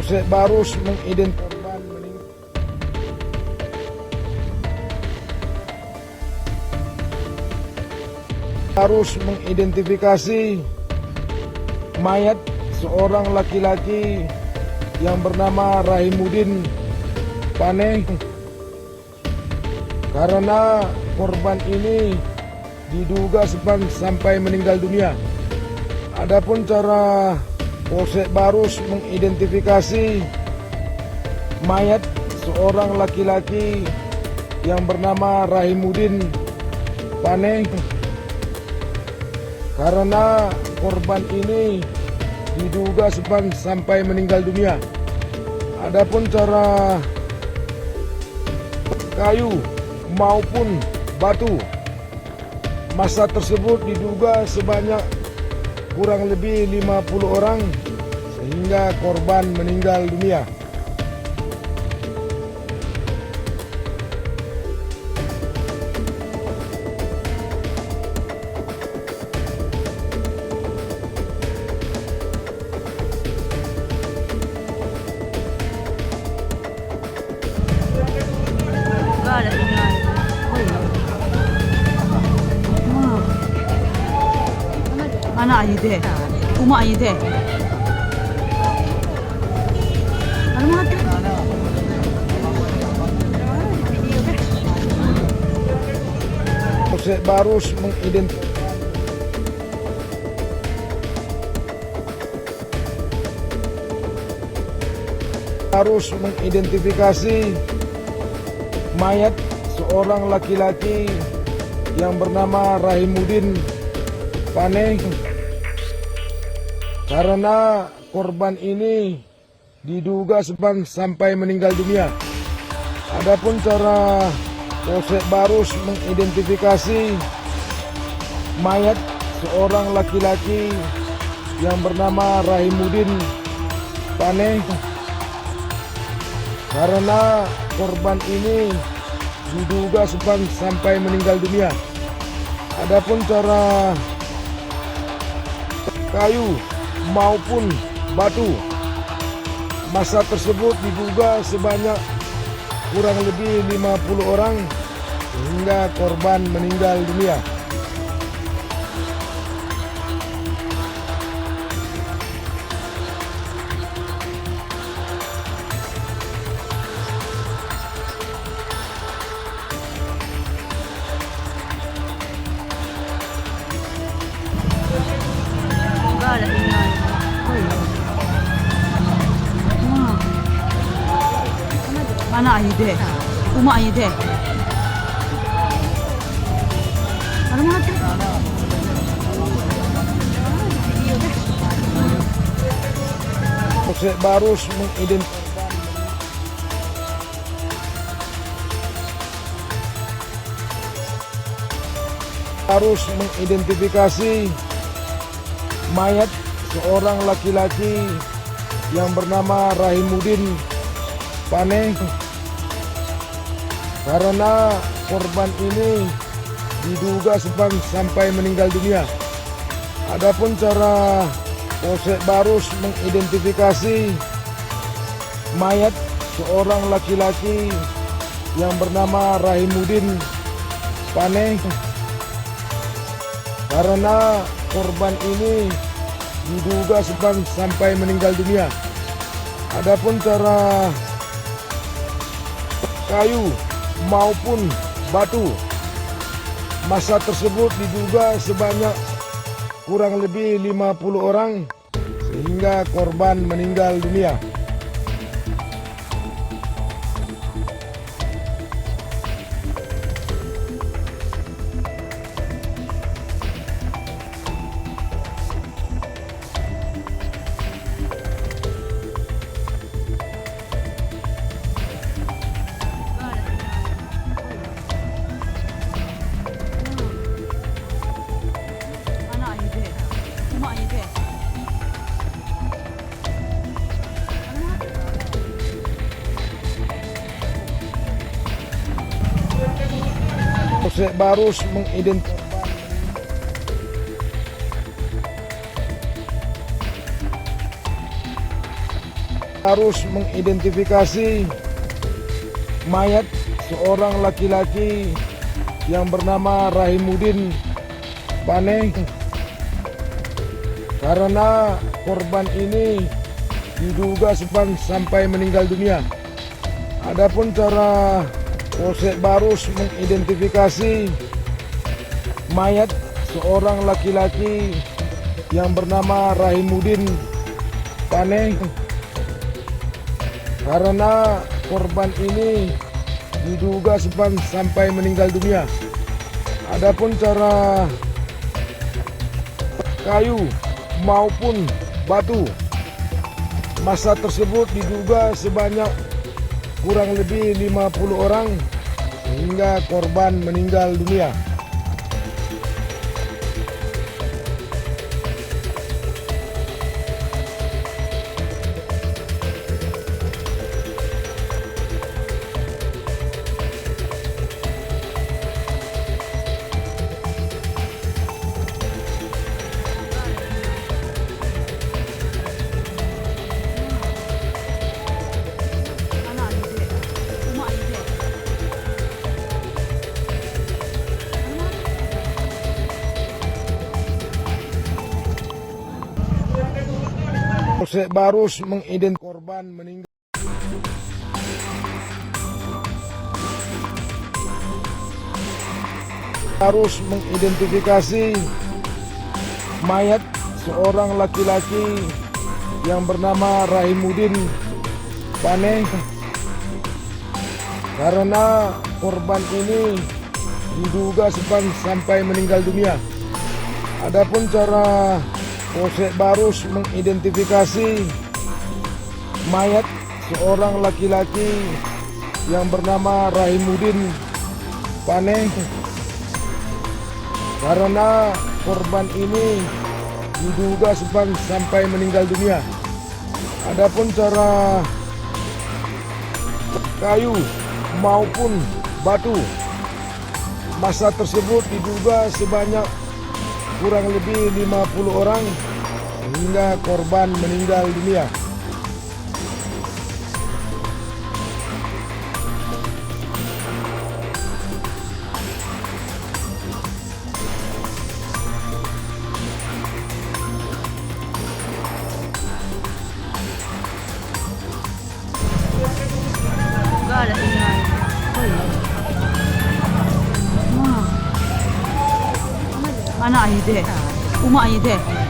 Polsek Barus mengidentifikasi mayat seorang laki-laki yang bernama Rahimuddin Paneh karena korban ini diduga sampai meninggal dunia. Adapun cara Polsek Barus mengidentifikasi mayat seorang laki-laki yang bernama Rahimuddin Paneh karena korban ini diduga sampai meninggal dunia. Adapun cara kayu maupun batu, massa tersebut diduga sebanyak kurang lebih 50 orang sehingga korban meninggal dunia. Ada tinggal. Oh iya. Mana aja deh? Uma aja deh. Mana mati? Polsek Barus mengidentifikasi mayat seorang laki-laki yang bernama Rahimuddin Paneh karena korban ini diduga sampai meninggal dunia. Adapun cara Polsek Barus mengidentifikasi mayat seorang laki-laki yang bernama Rahimuddin Paneh karena korban ini diduga sampai meninggal dunia. Adapun cara kayu maupun batu, massa tersebut diduga sebanyak kurang lebih 50 orang sehingga korban meninggal dunia. Ada tinggal. Oh iya. Mana aja deh? Uma aja deh. Mana mati? Polsek Barus mengidentifikasi mayat seorang laki-laki yang bernama Rahimuddin Paneh karena korban ini diduga sampai meninggal dunia. Adapun cara Polsek Barus mengidentifikasi mayat seorang laki-laki yang bernama Rahimuddin Paneh karena korban ini diduga sampai meninggal dunia. Adapun cara kayu maupun batu, massa tersebut diduga sebanyak kurang lebih 50 orang sehingga korban meninggal dunia. Mana aja deh? Uma aja deh. Polsek Barus harus mengidentifikasi mayat seorang laki-laki yang bernama Rahimuddin Paneh karena korban ini diduga sampai meninggal dunia. Adapun cara Polsek Barus mengidentifikasi mayat seorang laki-laki yang bernama Rahimuddin Paneh karena korban ini diduga sampai meninggal dunia. Adapun cara kayu maupun batu, massa tersebut diduga sebanyak kurang lebih 50 orang sehingga korban meninggal dunia. Mana aja deh. Cuma aja deh. Polsek Barus mengidentifikasi korban meninggal. Harus mengidentifikasi mayat seorang laki-laki yang bernama Rahimuddin Paneh karena korban ini diduga sampai meninggal dunia. Adapun cara Polsek Barus mengidentifikasi mayat seorang laki-laki yang bernama Rahimuddin Paneh karena korban ini diduga sampai meninggal dunia. Adapun cara kayu maupun batu, massa tersebut diduga sebanyak kurang lebih 50 orang sehingga korban meninggal dunia. Enggak ada ingin. Oh iya. Wah. Mana aja deh. Uma aja deh.